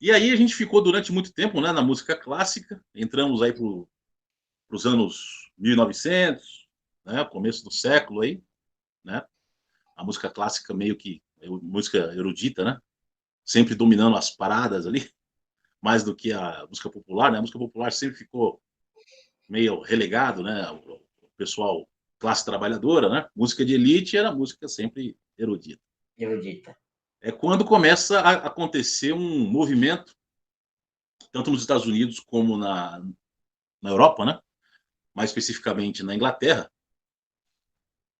E aí a gente ficou durante muito tempo, né, na música clássica, entramos aí para os anos 1900, né, começo do século aí, né, a música clássica meio que, música erudita, né, sempre dominando as paradas ali, mais do que a música popular, né, a música popular sempre ficou meio relegado, né, o pessoal, classe trabalhadora, né, música de elite era música sempre erudita. Erudita. É quando começa a acontecer um movimento, tanto nos Estados Unidos como na Europa, né, mais especificamente na Inglaterra,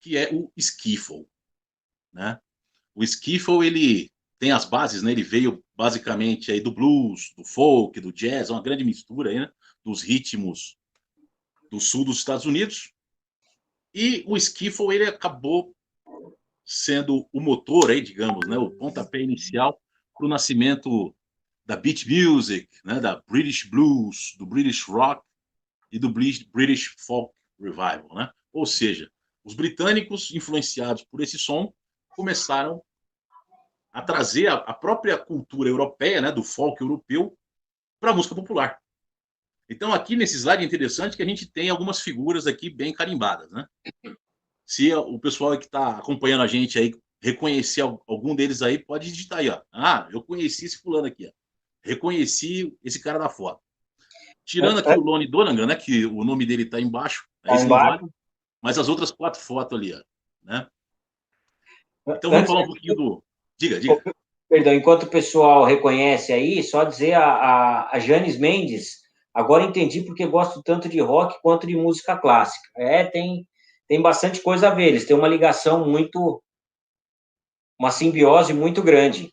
que é o skiffle, né? O skiffle, ele tem as bases, né? Ele veio basicamente aí do blues, do folk, do jazz, uma grande mistura aí, né? Dos ritmos do sul dos Estados Unidos. E o skiffle, ele acabou sendo o motor aí, digamos, né? O pontapé inicial para o nascimento da beat music, né? Da British blues, do British rock e do British folk revival, né? Ou seja, os britânicos, influenciados por esse som, começaram a trazer a própria cultura europeia, né, do folk europeu, para a música popular. Então, aqui nesse slide é interessante que a gente tem algumas figuras aqui bem carimbadas, né? Se o pessoal que está acompanhando a gente aí reconhecer algum deles aí, pode digitar aí, ó. Ah, eu conheci esse fulano aqui, ó. Reconheci esse cara da foto. Tirando aqui o Lonnie Donegan, né, que o nome dele está embaixo, Tá esse não vale, embaixo. mas as outras 4 fotos ali, ó, né? Então vamos Antes, falar um pouquinho do... Diga, diga. perdão, enquanto o pessoal reconhece aí, só dizer a Janis Mendes, agora entendi porque gosto tanto de rock quanto de música clássica. Tem bastante coisa a ver, eles têm uma ligação muito, uma simbiose muito grande.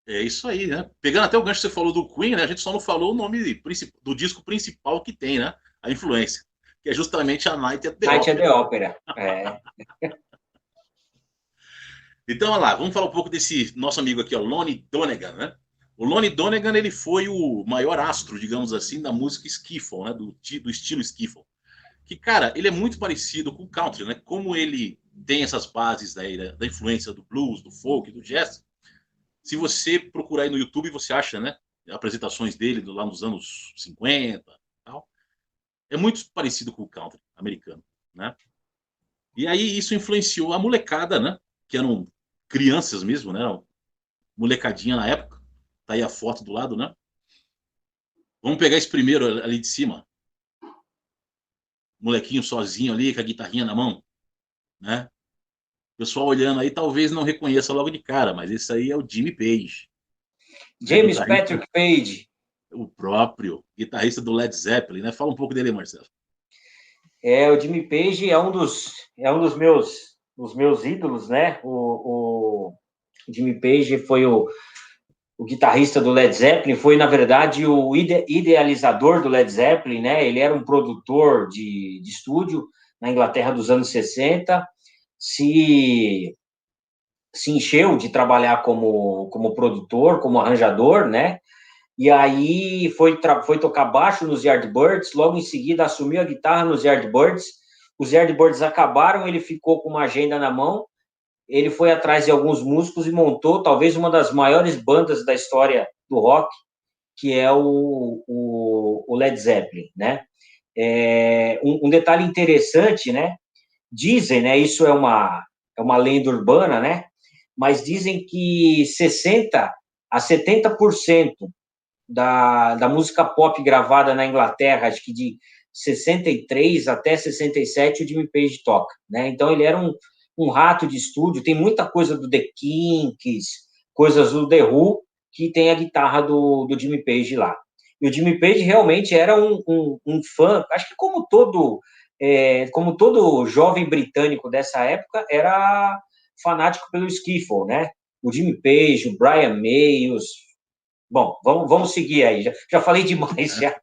É isso aí, né? Pegando até o gancho que você falou do Queen, né? A gente só não falou o nome do disco principal que tem, né? A influência, que é justamente a Night at the Night at the Opera. Opera. É. Então, olha lá, vamos falar um pouco desse nosso amigo aqui, ó, Lonnie Donegan, né? O Lonnie Donegan, ele foi o maior astro, digamos assim, da música skiffle, né? Do estilo skiffle. Que, cara, ele é muito parecido com o country, né? Como ele tem essas bases da influência do blues, do folk, do jazz. Se você procurar aí no YouTube, você acha, né? Apresentações dele lá nos anos 50, tal. É muito parecido com o country americano, né? E aí isso influenciou a molecada, né? Que eram crianças mesmo, né? Molecadinha na época. Tá aí a foto do lado, né? Vamos pegar esse primeiro ali de cima. Molequinho sozinho ali, com a guitarrinha na mão, né? O pessoal olhando aí talvez não reconheça logo de cara, mas esse aí é o Jimmy Page, né? James Guitarrista, Patrick Page o próprio guitarrista do Led Zeppelin, né? Fala um pouco dele, Marcelo. o Jimmy Page dos meus ídolos, né? O Jimmy Page foi o guitarrista do Led Zeppelin, foi, na verdade, o idealizador do Led Zeppelin, né? Ele era um produtor de estúdio na Inglaterra dos anos 60, se, se encheu de trabalhar como produtor, como arranjador, né? E aí foi tocar baixo nos Yardbirds, logo em seguida assumiu a guitarra nos Yardbirds. Os Yardbirds acabaram, ele ficou com uma agenda na mão, ele foi atrás de alguns músicos e montou talvez uma das maiores bandas da história do rock, que é o Led Zeppelin, né? Um detalhe interessante, né? Dizem, né? Isso é uma lenda urbana, né? Mas dizem que 60 a 70% da música pop gravada na Inglaterra, acho que de 63 até 67, o Jimmy Page toca, né? Então ele era um rato de estúdio, tem muita coisa do The Kinks, coisas do The Who, que tem a guitarra do Jimmy Page lá. E o Jimmy Page realmente era um fã, acho que como todo jovem britânico dessa época, era fanático pelo skiffle, né? O Jimmy Page, o Brian May, bom, vamos seguir aí. Já falei demais já.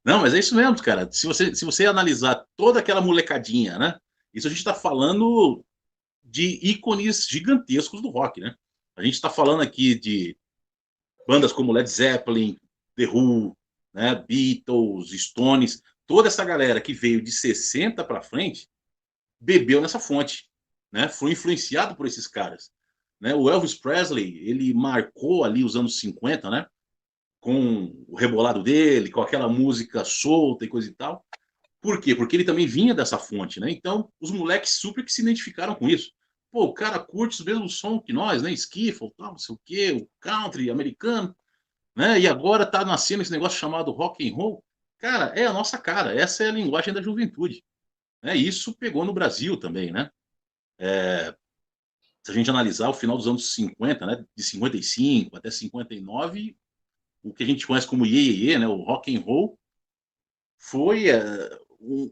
Não, mas é isso mesmo, cara. Se você analisar toda aquela molecadinha, né? Isso a gente está falando de ícones gigantescos do rock, né? A gente está falando aqui de bandas como Led Zeppelin, The Who, né? Beatles, Stones, toda essa galera que veio de 60 para frente bebeu nessa fonte, né? Foi influenciado por esses caras. né? O Elvis Presley, ele marcou ali os anos 50, né? Com o rebolado dele, com aquela música solta e coisa e tal. Por quê? Porque ele também vinha dessa fonte, né? Então, os moleques super que se identificaram com isso. Pô, o cara curte o mesmo som que nós, né? Skiffle, tal, não sei o quê, o country americano, né? E agora tá nascendo esse negócio chamado rock and roll. Cara, é a nossa cara, essa é a linguagem da juventude. Né? E isso pegou no Brasil também, né? Se a gente analisar o final dos anos 50, né? De 55 até 59, o que a gente conhece como Iê, Iê, Iê, né? O rock and roll foi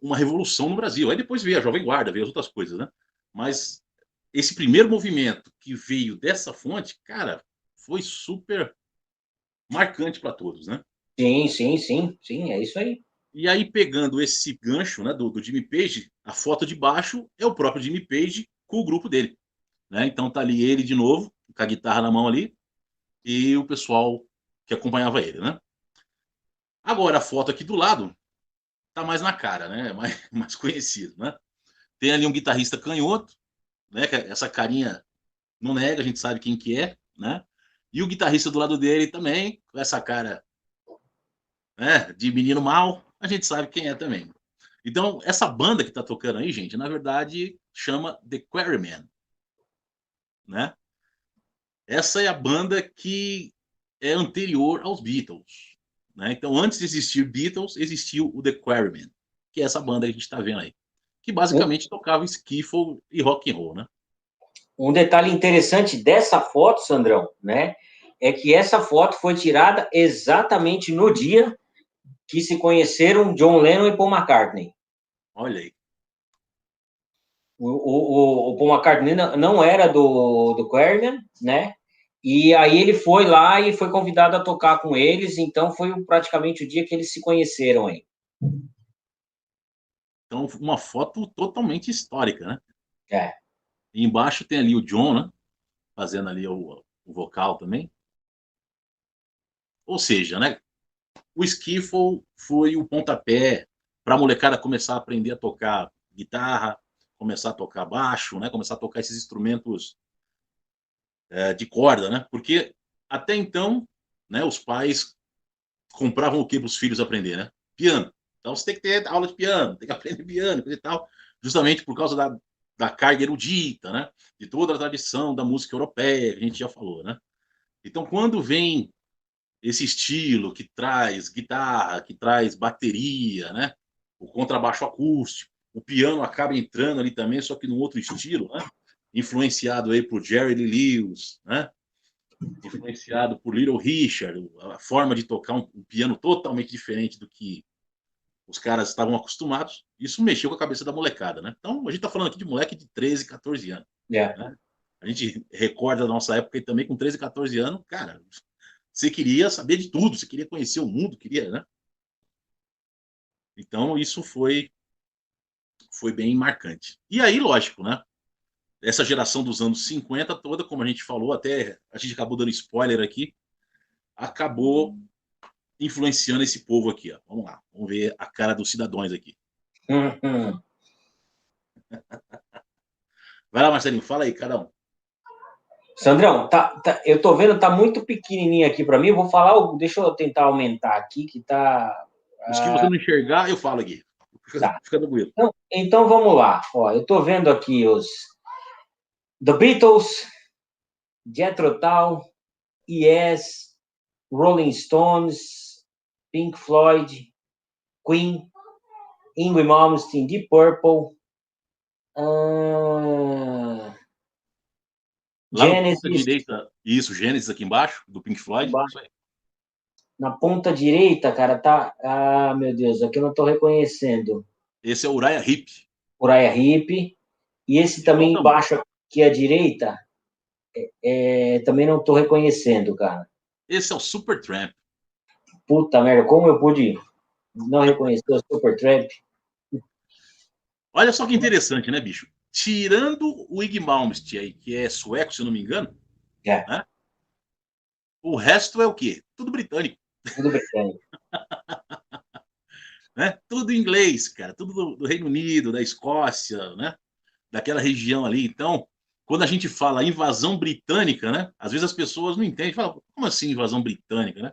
uma revolução no Brasil. Aí depois veio a Jovem Guarda, veio as outras coisas, né? Mas esse primeiro movimento que veio dessa fonte, cara, foi super marcante para todos, né? Sim, sim, sim, sim, é isso aí. E aí, pegando esse gancho, né, do Jimmy Page, a foto de baixo é o próprio Jimmy Page com o grupo dele, né? Então tá ali ele de novo, com a guitarra na mão ali, e o pessoal que acompanhava ele, né? Agora, a foto aqui do lado tá mais na cara, né? Mais conhecido, né? Tem ali um guitarrista canhoto, né? Que essa carinha não nega, a gente sabe quem que é, né? E o guitarrista do lado dele também, com essa cara, né, de menino mal, a gente sabe quem é também. Então, essa banda que tá tocando aí, gente, na verdade, chama The Quarrymen, né? Essa é a banda que é anterior aos Beatles, né? Então, antes de existir Beatles, existiu o The Quarrymen, que é essa banda que a gente está vendo aí, que Um, basicamente tocava skiffle e rock and roll, né? um detalhe interessante dessa foto, Sandrão, né, é que essa foto foi tirada exatamente no dia que se conheceram John Lennon e Paul McCartney. Olha aí. O Paul McCartney não era do Quarrymen, né? E aí ele foi lá e foi convidado a tocar com eles, então foi praticamente o dia que eles se conheceram aí. Então, uma foto totalmente histórica, né? É. E embaixo tem ali o John, né? Fazendo ali o vocal também. Ou seja, né? O skiffle foi o pontapé para a molecada começar a aprender a tocar guitarra, começar a tocar baixo, né? Começar a tocar esses instrumentos de corda, né? Porque até então, né? Os pais compravam o que para os filhos aprender, né? Piano. Então você tem que ter aula de piano, tem que aprender piano e tal, justamente por causa da carga erudita, né? De toda a tradição da música europeia, que a gente já falou, né? Então, quando vem esse estilo que traz guitarra, que traz bateria, né? O contrabaixo acústico, o piano acaba entrando ali também, só que num outro estilo, né? Influenciado aí por Jerry Lee Lewis, né? Influenciado por Little Richard, a forma de tocar um piano totalmente diferente do que os caras estavam acostumados. Isso mexeu com a cabeça da molecada, né? Então, a gente está falando aqui de moleque de 13, 14 anos, É. né? A gente recorda da nossa época e também com 13, 14 anos, cara, você queria saber de tudo, você queria conhecer o mundo, queria, né? Então, isso foi bem marcante. E aí, lógico, né? Essa geração dos anos 50 toda, como a gente falou, até a gente acabou dando spoiler aqui, acabou influenciando esse povo aqui. Ó. Vamos lá, vamos ver a cara dos cidadãos aqui. Uhum. Vai lá, Marcelinho, fala aí, cada um. Sandrão, eu tô vendo, tá muito pequenininho aqui para mim. Eu vou falar, deixa eu tentar aumentar aqui, que tá. Os que você não enxergar, eu falo aqui. Tá. Fica tranquilo. Então vamos lá. Ó, eu tô vendo aqui os The Beatles, Jethro Tull, Yes, Rolling Stones, Pink Floyd, Queen, Yngwie Malmsteen, Deep Purple, Lá na ponta Genesis, direita, isso, Gênesis aqui embaixo, do Pink Floyd. Isso aí. na ponta direita, cara, tá. Ah, meu Deus, aqui eu não tô reconhecendo. Esse é o Uriah Heep. Uriah Heep. E esse De igual também tamanho. embaixo, aqui à direita, também não tô reconhecendo, cara. Esse é o Supertramp. Puta merda, como eu pude não reconhecer o Supertramp? Olha só que interessante, né, bicho? Tirando o Ig Malmsteen aí, que é sueco, se eu não me engano, É, né? O resto é o quê? Tudo britânico, tudo britânico. né? Tudo inglês, cara. Tudo do Reino Unido, da Escócia, né? Daquela região ali. Então, quando a gente fala invasão britânica, né? Às vezes as pessoas não entendem, falam, como assim invasão britânica, né?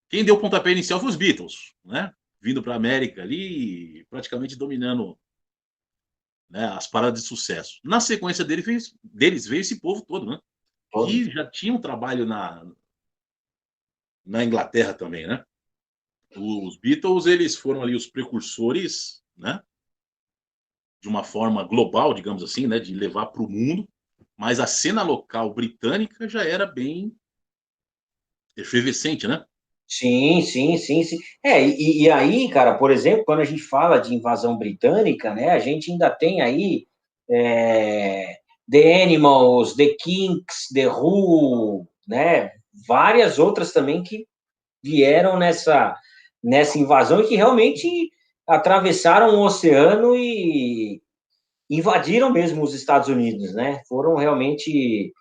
Quem deu o pontapé inicial foi os Beatles, né? Vindo para a América ali, praticamente dominando, né, as paradas de sucesso. Na sequência deles veio esse povo todo, né? Todo. Que já tinha um trabalho na Inglaterra também, né? Os Beatles, eles foram ali os precursores, né? De uma forma global, digamos assim, né? De levar para o mundo. Mas a cena local britânica já era bem efervescente, né? Sim, sim, sim, sim. E aí, cara, por exemplo, quando a gente fala de invasão britânica, né, a gente ainda tem aí The Animals, The Kinks, The Who, né, várias outras também que vieram nessa invasão e que realmente atravessaram o oceano e invadiram mesmo os Estados Unidos, né? Foram realmente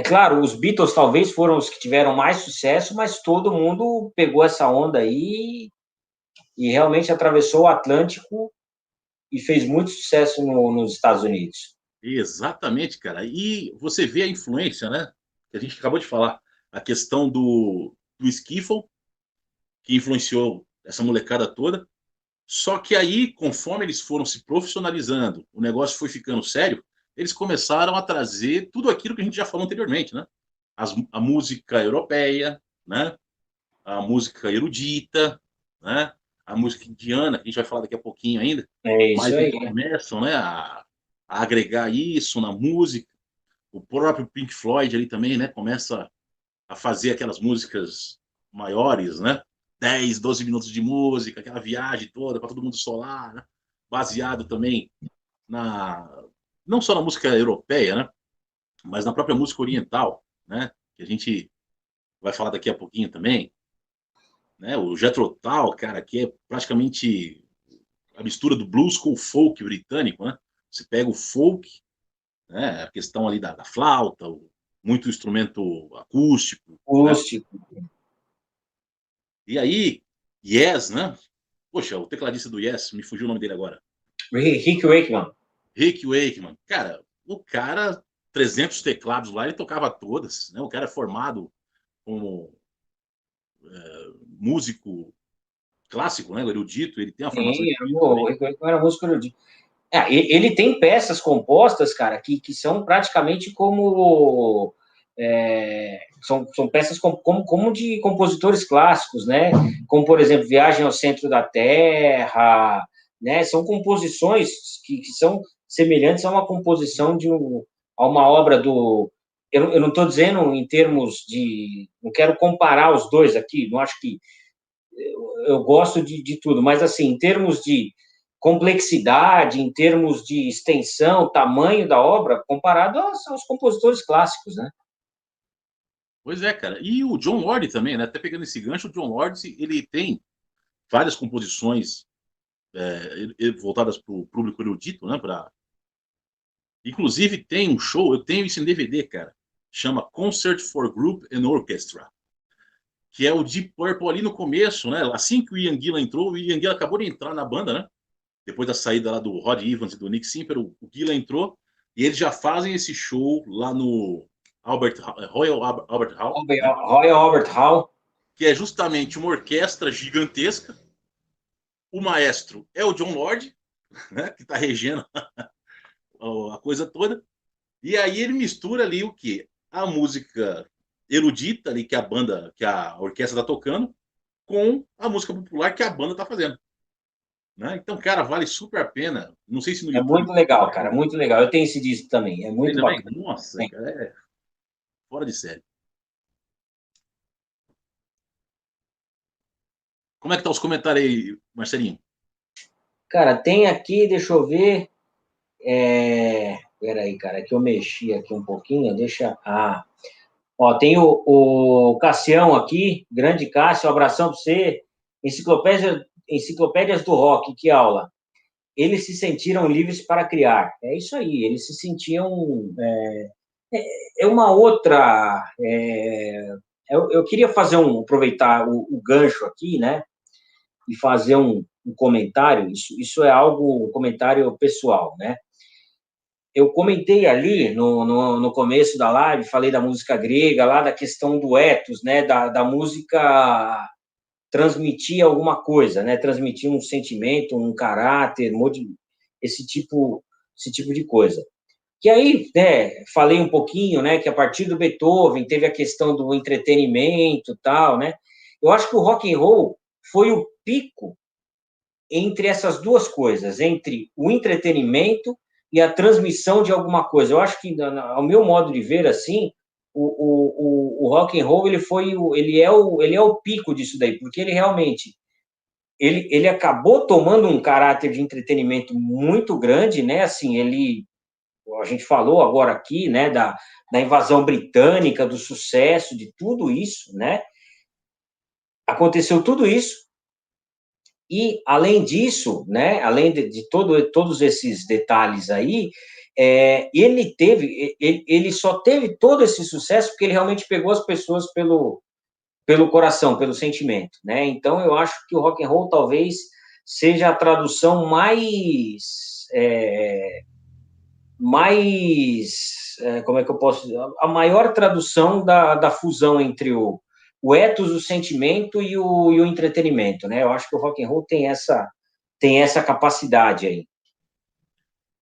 claro, os Beatles talvez foram os que tiveram mais sucesso, mas todo mundo pegou essa onda aí e realmente atravessou o Atlântico e fez muito sucesso nos Estados Unidos. Exatamente, cara. E você vê a influência, né? Que a gente acabou de falar. A questão do skiffle, que influenciou essa molecada toda. Só que aí, conforme eles foram se profissionalizando, o negócio foi ficando sério, eles começaram a trazer tudo aquilo que a gente já falou anteriormente, né? A música europeia, né? A música erudita, né? A música indiana, que a gente vai falar daqui a pouquinho ainda, É isso mas aí. eles começam, né, a agregar isso na música. O próprio Pink Floyd ali também, né, começa a fazer aquelas músicas maiores, né? 10, 12 minutos de música, aquela viagem toda para todo mundo solar, né? Baseado também na não só na música europeia, né? Mas na própria música oriental, né? Que a gente vai falar daqui a pouquinho também, né? O Jethro Tull, cara, que é praticamente a mistura do blues com o folk britânico, né? Você pega o folk, né? A questão ali da flauta, muito instrumento acústico, né? Acústico. E aí, Yes, né? Poxa, o tecladista do Yes, me fugiu o nome dele agora. Rick Wakeman. Rick Wakeman. Cara, o cara, 300 teclados lá, ele tocava todas, né? O cara é formado como músico clássico, né? Erudito, ele tem uma formação Sim, erudita o também. Rick Wakeman era músico erudito. Ele tem peças compostas, cara, que são praticamente como são peças como de compositores clássicos, né? Como, por exemplo, Viagem ao Centro da Terra, né? São composições que são semelhantes a uma composição a uma obra do. Eu não estou dizendo em termos de. Não quero comparar os dois aqui, não acho que. Eu gosto de tudo, mas, assim, em termos de complexidade, em termos de extensão, tamanho da obra, comparado aos compositores clássicos, né? Pois é, cara. E o John Lord também, né? Até pegando esse gancho, o John Lord, ele tem várias composições voltadas para o público erudito, né? Inclusive, tem um show, eu tenho isso em DVD, cara, chama Concert for Group and Orchestra, que é o Deep Purple ali no começo, né? Assim que o Ian Gillan entrou, o Ian Gillan acabou de entrar na banda, né? Depois da saída lá do Rod Evans e do Nick Simper, o Gillan entrou e eles já fazem esse show lá no Royal Albert Hall, né? Royal Albert Hall. Que é justamente uma orquestra gigantesca. O maestro é o John Lord, né? Que está regendo a coisa toda. E aí ele mistura ali o que? A música erudita ali que a banda, que a orquestra está tocando, com a música popular que a banda está fazendo. Né? Então, cara, vale super a pena. Não sei se no É YouTube. muito legal, cara, muito legal. Eu tenho esse disco também, é Tem muito também? bacana. Nossa, cara, é fora de série. Como é que tá os comentários aí, Marcelinho? Cara, tem aqui, deixa eu ver. Peraí, cara, que eu mexi aqui um pouquinho, deixa. Ó, tem o Cassião aqui, grande Cássio, um abração para você. Enciclopédias do Rock, que aula. Eles se sentiram livres para criar. É isso aí, eles se sentiam. É uma outra. Eu queria aproveitar o gancho aqui, né? E fazer um comentário. Isso é algo, um comentário pessoal, né? eu comentei ali no começo da live, falei da música grega, lá da questão do ethos, né, da música transmitir alguma coisa, né, transmitir um sentimento, um caráter, esse tipo de coisa. Que aí, né, falei um pouquinho, né, que a partir do Beethoven teve a questão do entretenimento, tal, né? Eu acho que o rock and roll foi o pico entre essas duas coisas, entre o entretenimento e a transmissão de alguma coisa. Eu acho que, ao meu modo de ver, assim, o rock and roll ele é o pico disso daí, porque ele realmente ele acabou tomando um caráter de entretenimento muito grande, né? Assim, a gente falou agora aqui, né, da invasão britânica, do sucesso, de tudo isso, né? Aconteceu tudo isso. E, além disso, né, além de todos esses detalhes aí, ele só teve todo esse sucesso porque ele realmente pegou as pessoas pelo coração, pelo sentimento, né? Então, eu acho que o rock and roll talvez seja a tradução como é que eu posso dizer? A maior tradução da fusão entre o ethos, o sentimento e o entretenimento, né? Eu acho que o rock and roll tem essa capacidade aí.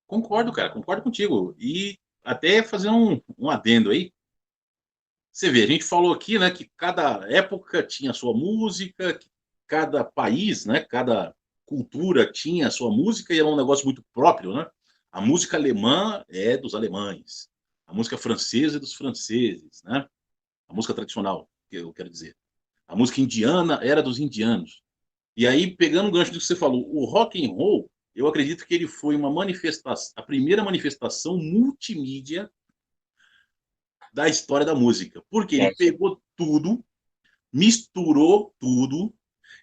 Concordo, cara, concordo contigo. E até fazer um adendo aí. Você vê, a gente falou aqui, né, que cada época tinha a sua música, que cada país, né, cada cultura tinha a sua música e era um negócio muito próprio, né? A música alemã é dos alemães, a música francesa é dos franceses, né? A música tradicional, que eu quero dizer. A música indiana era dos indianos. E aí, pegando o gancho do que você falou, o rock and roll, eu acredito que ele foi uma manifestação, a primeira manifestação multimídia da história da música, porque ele É, pegou tudo, misturou tudo,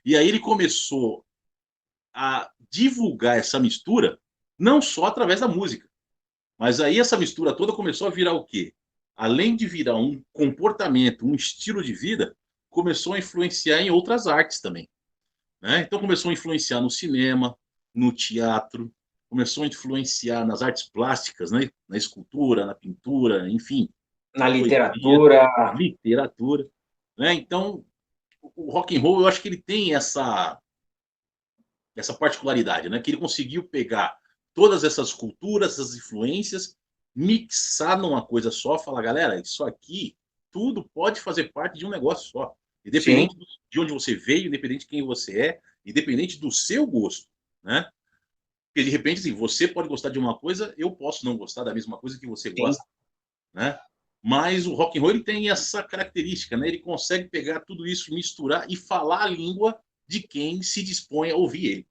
e aí ele começou a divulgar essa mistura, não só através da música, mas aí essa mistura toda começou a virar o quê? Além de virar um comportamento, um estilo de vida, começou a influenciar em outras artes também. Né? Então começou a influenciar no cinema, no teatro, começou a influenciar nas artes plásticas, né? Na escultura, na pintura, enfim, na na poesia, literatura. literatura. Né? Então, o rock and roll, eu acho que ele tem essa particularidade, né? Que ele conseguiu pegar todas essas culturas, essas influências, mixar numa coisa só, falar, galera, isso aqui tudo pode fazer parte de um negócio só. Sim, Independente de onde você veio, independente de quem você é, independente do seu gosto, né? Porque de repente, assim, você pode gostar de uma coisa, eu posso não gostar da mesma coisa que você sim. gosta, né? Mas o rock and roll ele tem essa característica, né? Ele consegue pegar tudo isso, misturar e falar a língua de quem se dispõe a ouvir ele.